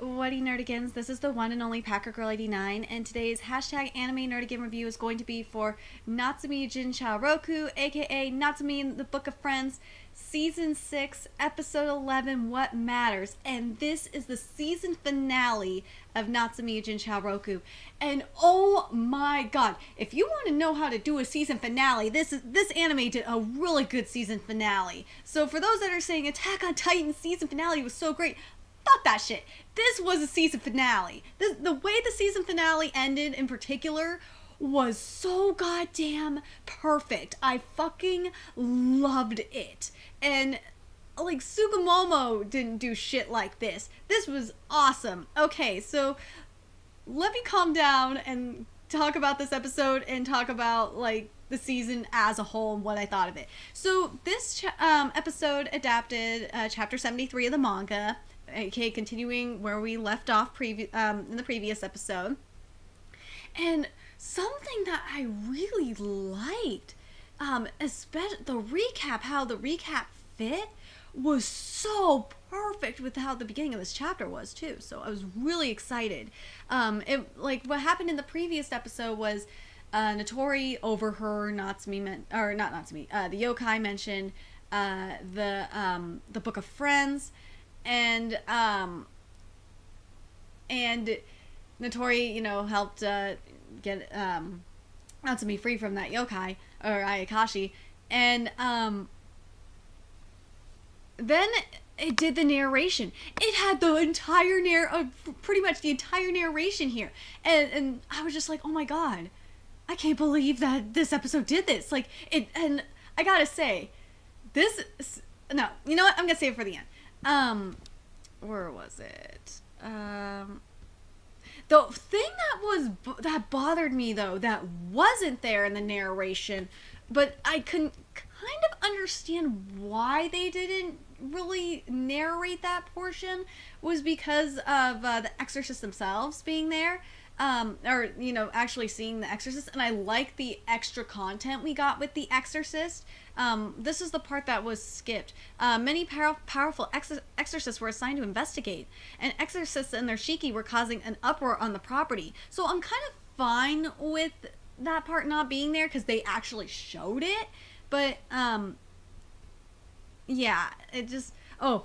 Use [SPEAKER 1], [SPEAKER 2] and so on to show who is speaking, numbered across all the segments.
[SPEAKER 1] Whatty Nerdigans? This is the one and only Packer Girl 89, and today's hashtag anime nerdigan review is going to be for Natsume Yuujinchou Roku, aka Natsume in the Book of Friends, Season 6, Episode 11, What Matters. And this is the season finale of Natsume Yuujinchou Roku. And oh my god, if you want to know how to do a season finale, this anime did a really good season finale. So for those that are saying Attack on Titan season finale was so great, fuck that shit. This was a season finale. The way the season finale ended in particular was so goddamn perfect. I fucking loved it. And like Sugumomo didn't do shit like this. This was awesome. Okay, so let me calm down and talk about this episode and talk about like the season as a whole and what I thought of it. So this episode adapted chapter 73 of the manga, aka continuing where we left off in the previous episode. And something that I really liked, especially the recap, how the recap fit, was so perfect with how the beginning of this chapter was too. So I was really excited. Like what happened in the previous episode was Notori overheard Natsume, the yokai mentioned the Book of Friends, and Notori, you know, helped get Natsume free from that yokai or Ayakashi, and then it did the narration. It had the entire pretty much the entire narration here, and I was just like, oh my god, I can't believe that this episode did this. Like it, and I gotta say, no, you know what? I'm gonna save it for the end. Where was it? The thing that bothered me though, that wasn't there in the narration, but I couldn't kind of understand why they didn't really narrate that portion, was because of the exorcists themselves being there. Or, you know, actually seeing the exorcist, and I like the extra content we got with the exorcist. This is the part that was skipped. Many powerful exorcists were assigned to investigate, and exorcists and their shiki were causing an uproar on the property. So I'm kind of fine with that part not being there, because they actually showed it, but, yeah, it just, oh,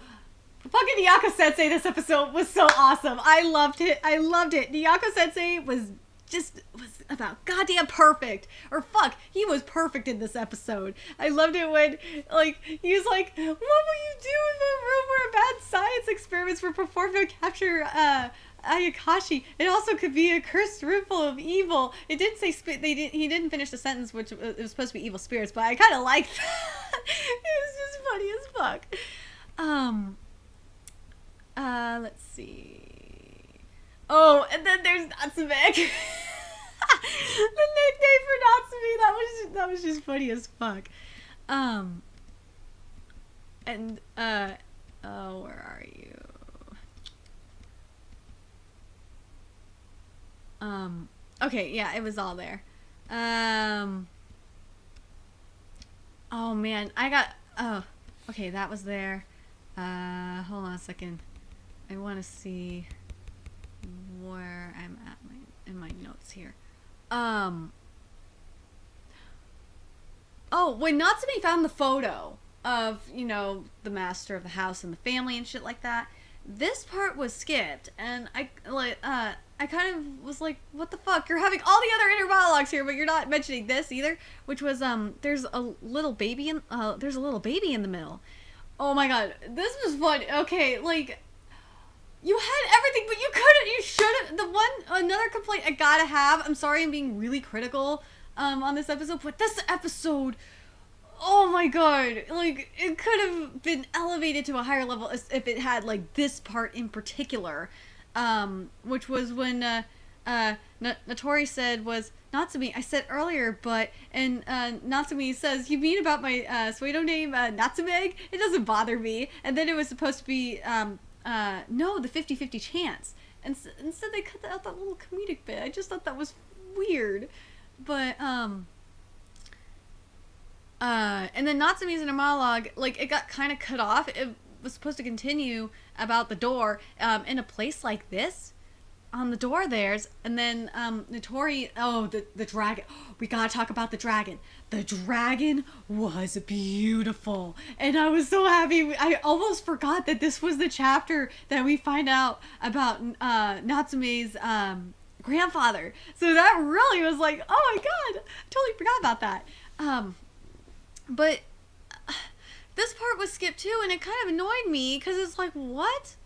[SPEAKER 1] fucking Nyako Sensei this episode was so awesome. I loved it. I loved it. Nyako Sensei was about goddamn perfect. Or fuck, he was perfect in this episode. I loved it when, like, he was like, what will you do in the room where bad science experiments were performed to capture, Ayakashi? It also could be a cursed room full of evil. It didn't say he didn't finish the sentence, which it was supposed to be evil spirits, but I kind of liked that. It was just funny as fuck. Let's see. Oh, and then there's Natsume. The nickname for Natsume, that was just funny as fuck. And oh, where are you? Okay, yeah, it was all there. Oh man, okay, that was there. Hold on a second. I want to see where I'm at in my notes here. Oh, when Natsume found the photo of, you know, the master of the house and the family and shit like that, this part was skipped, and I kind of was like, what the fuck? You're having all the other inner monologues here, but you're not mentioning this either, which was, there's a little baby in the middle. Oh my god, this was fun. Okay, like, you had everything, but you should've, another complaint I gotta have, I'm sorry I'm being really critical, on this episode, but this episode, oh my god, like, it could have been elevated to a higher level if it had, like, this part in particular, which was when, Notori said was, Natsume, I said earlier, but, and, Natsume says, you mean about my, Suedo name, Natsume? It doesn't bother me. And then it was supposed to be, no, the 50-50 chance. And instead they cut out that little comedic bit. I just thought that was weird. But, and then Natsume's in a monologue, like, it got kind of cut off. was supposed to continue about the door in a place like this. On the door there's, and then Notori, the dragon. We gotta talk about the dragon. The dragon was beautiful, and I was so happy. I almost forgot that this was the chapter that we find out about Natsume's grandfather. So that really was like, oh my god, totally forgot about that. But this part was skipped too, and it kind of annoyed me because it's like, what?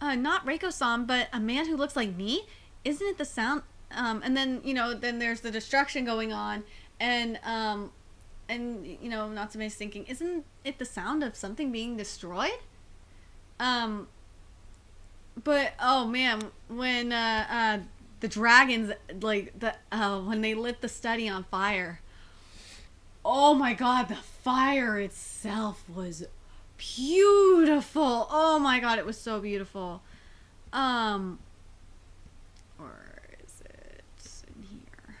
[SPEAKER 1] Not Reiko-san, but a man who looks like me? Isn't it the sound? And then, then there's the destruction going on, and Natsume's thinking, isn't it the sound of something being destroyed? But, oh man, when, the dragons, when they lit the study on fire, oh my god, the fire itself was beautiful. Oh my god, it was so beautiful. Or is it in here?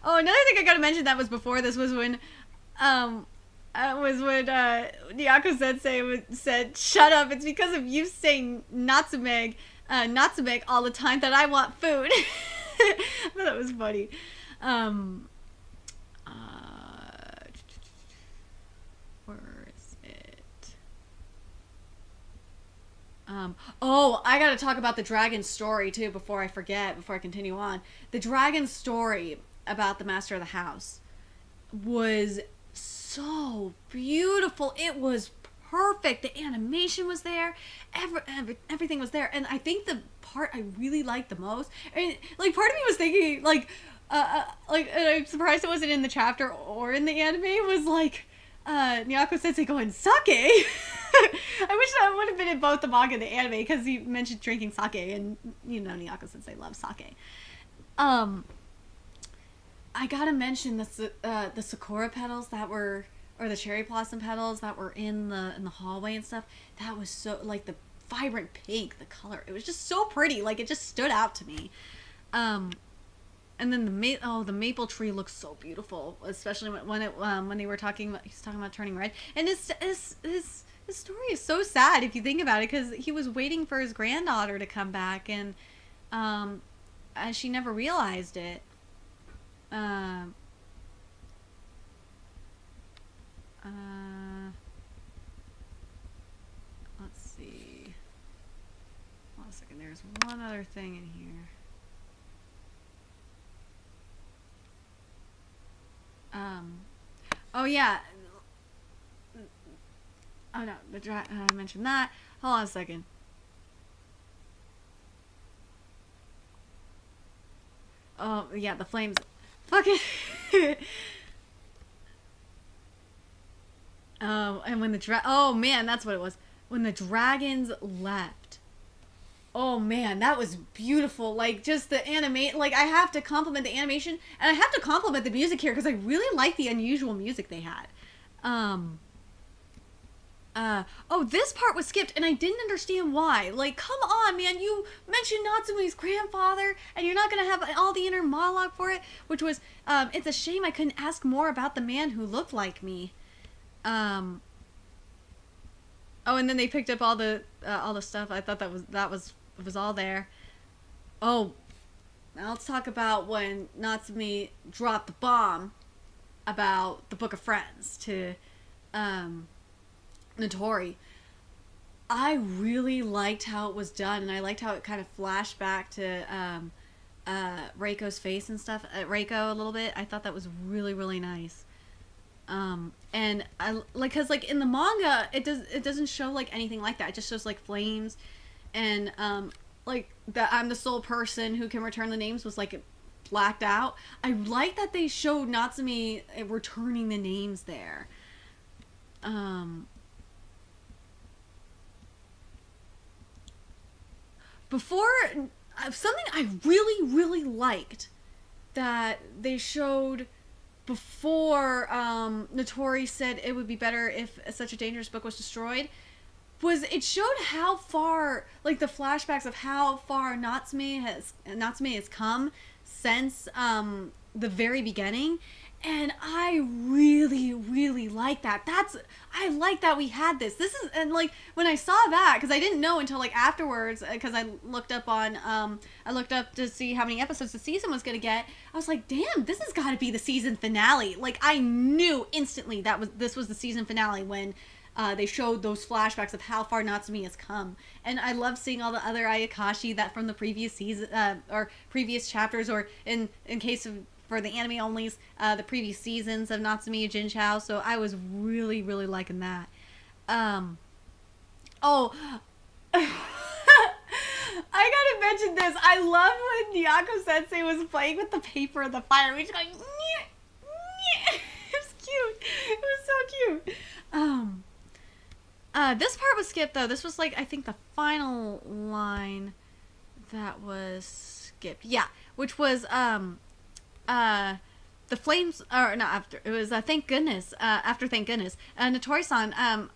[SPEAKER 1] Oh, another thing I gotta mention that was before this was when Nyako Sensei said, "Shut up! It's because of you saying Natsume all the time that I want food." I thought that was funny. I gotta talk about the dragon story too before I forget, before I continue on. The dragon story about the master of the house was so beautiful. It was perfect. The animation was there. Everything was there. And I think the part I really liked the most, part of me was thinking, and I'm surprised it wasn't in the chapter or in the anime, was Nyako Sensei going, "Sake?" I wish that would have been in both the manga and the anime, because he mentioned drinking sake, and Nyako Sensei loves sake. I gotta mention the sakura petals that were, or the cherry blossom petals that were in the hallway and stuff. That was so, the vibrant pink, the color. It was just so pretty. It just stood out to me. And then the maple tree looks so beautiful, especially when they were talking about, he's talking about turning red. And his story is so sad if you think about it, because he was waiting for his granddaughter to come back, and she never realized it. Let's see. Hold on a second. There's one other thing in here. Oh yeah. Oh no, I mentioned that. Hold on a second. Oh yeah, the flames. Fuck it. And when oh man, that's what it was. When the dragons left. Oh man, that was beautiful. Just the I have to compliment the animation, and I have to compliment the music here, because I really like the unusual music they had. This part was skipped, and I didn't understand why. Come on, man, you mentioned Natsume's grandfather, and you're not gonna have all the inner monologue for it, which was, it's a shame I couldn't ask more about the man who looked like me. Oh, and then they picked up all the stuff. I thought that was all there. Oh, now let's talk about when Natsume dropped the bomb about the Book of Friends to Notori. I really liked how it was done, and I liked how it kind of flashed back to Reiko's face and stuff. Reiko a little bit. I thought that was really, really nice. And I because in the manga it doesn't show anything like that. It just shows flames, and that I'm the sole person who can return the names was blacked out. I like that they showed Natsume returning the names there. Before, something I really, really liked that they showed before Notori said it would be better if such a dangerous book was destroyed, was it showed how far, the flashbacks of how far Natsume has come since the very beginning. And I really, really like that. I like that we had this. This is, and like, when I saw that, because I didn't know until like afterwards, because I looked up to see how many episodes the season was going to get. I was like, damn, this has got to be the season finale. Like, I knew instantly this was the season finale when they showed those flashbacks of how far Natsume has come. And I love seeing all the other Ayakashi that from the previous season, or previous chapters, or in case of, for the anime onlys, the previous seasons of Natsume Yuujinchou. So I was really, really liking that. Oh, I gotta mention this. I love when Nyako Sensei was playing with the paper and the fire. We just going, nyeh, nyeh. It was cute. It was so cute. This part was skipped though. This was like, I think the final line that was skipped. Yeah, which was the flames, or not after, it was thank goodness, after thank goodness, Notori-san, can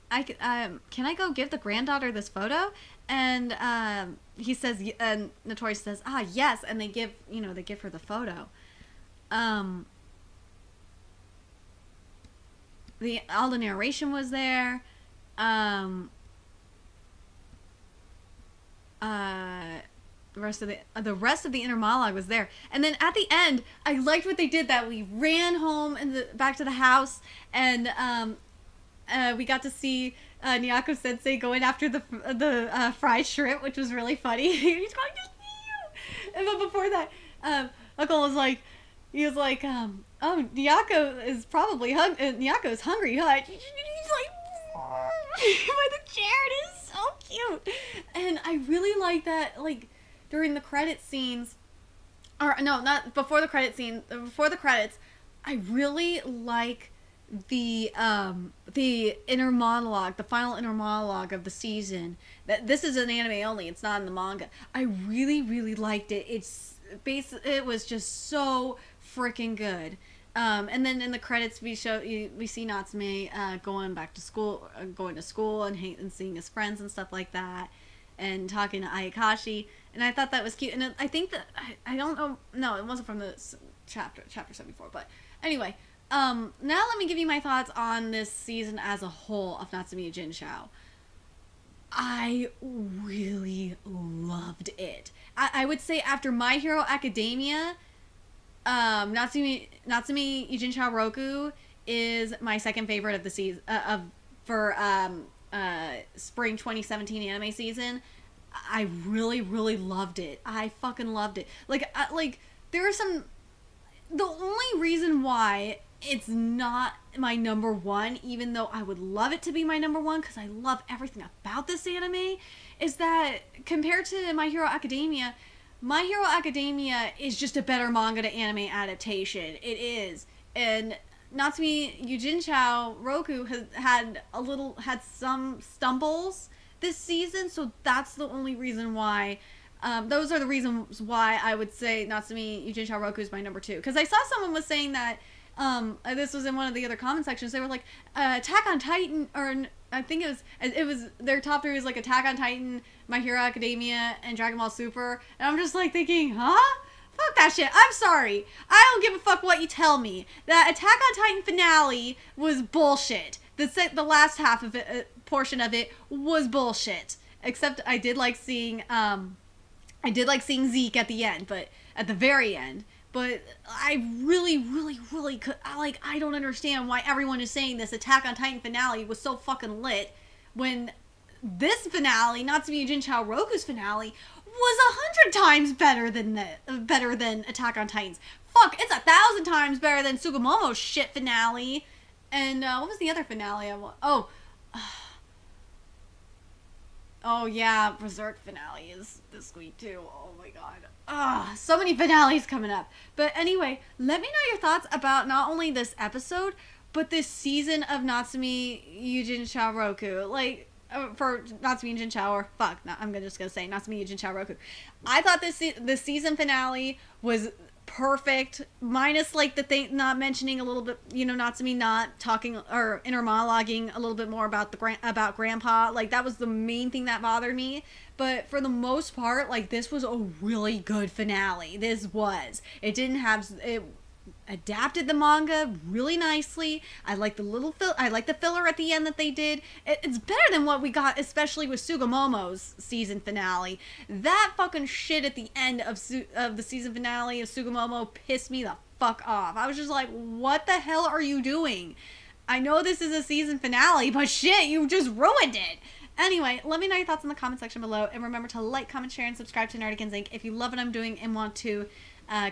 [SPEAKER 1] I go give the granddaughter this photo? And he says, and Notori says, yes, and they give her the photo. All the narration was there. The rest of the inner monologue was there, and then at the end, I liked what they did. That we ran home and back to the house, and we got to see Nyako Sensei going after the fried shrimp, which was really funny. He's going to see you, but before that, Uncle was like, oh, Nyako is probably Nyako is hungry, huh? He's like by the chair. It is so cute, and I really like that. Like, during the credit scenes, or no, not before the credit scene, before the credits, I really like the inner monologue, the final inner monologue of the season. That this is an anime only, it's not in the manga. I really, really liked it. It was just so freaking good. And then in the credits, we see Natsume going to school and seeing his friends and stuff like that, and talking to Ayakashi. And I thought that was cute. And I think that, I don't know, no, it wasn't from the chapter 74, but anyway, now let me give you my thoughts on this season as a whole of Natsume Yuujinchou. I really loved it. I would say after My Hero Academia, Natsume Yuujinchou Roku is my second favorite of the season, for spring 2017 anime season. I really, really loved it. I fucking loved it. Like there are some, the only reason why it's not my number one, even though I would love it to be my number one, because I love everything about this anime, is that compared to My Hero Academia is just a better manga to anime adaptation. It is. And Natsume Yuujinchou Roku has had some stumbles this season, so that's the only reason why. Those are the reasons why I would say Natsume Yuujinchou Roku is my number two. Because I saw someone was saying that, this was in one of the other comment sections, they were like, Attack on Titan, or I think it was their top three was like Attack on Titan, My Hero Academia, and Dragon Ball Super. And I'm just like thinking, huh? Fuck that shit. I'm sorry. I don't give a fuck what you tell me. That Attack on Titan finale was bullshit. The last half of it, portion of it, was bullshit. Except I did like seeing Zeke at the end, but at the very end. But I really, really, really could, I don't understand why everyone is saying this Attack on Titan finale was so fucking lit, when this finale, Natsume Yuujinchou Roku's finale, was 100 times better than Attack on Titan's. Fuck, it's 1,000 times better than Sugumomo's shit finale. And what was the other finale? Oh yeah, Berserk finale is this week too. Oh my god. So many finales coming up. But anyway, let me know your thoughts about not only this episode, but this season of Natsume Yuujinchou Roku. Like, for Natsume Yuujinchou, or fuck, I'm just gonna say Natsume Yuujinchou Roku. I thought this season finale was perfect, minus like the thing, not mentioning a little bit, Natsume not talking or inner monologuing a little bit more about about Grandpa. Like, that was the main thing that bothered me. But for the most part, like, this was a really good finale. It adapted the manga really nicely. I like the filler at the end that they did. It's better than what we got, especially with Sugumomo's season finale. That fucking shit at the end of the season finale of Sugumomo pissed me the fuck off. I was just like, what the hell are you doing? I know this is a season finale, but shit, you just ruined it. Anyway, let me know your thoughts in the comment section below, and remember to like, comment, share, and subscribe to Nerdigans Inc. if you love what I'm doing and want to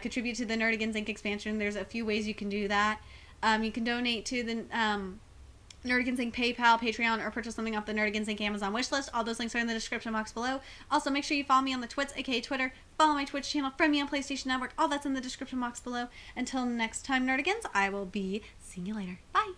[SPEAKER 1] contribute to the Nerdigans Inc. expansion. There's a few ways you can do that. You can donate to the Nerdigans Inc. PayPal, Patreon, or purchase something off the Nerdigans Inc. Amazon wishlist. All those links are in the description box below. Also, make sure you follow me on the Twits, aka Twitter. Follow my Twitch channel, friend me on PlayStation Network. All that's in the description box below. Until next time, Nerdigans, I will be seeing you later. Bye!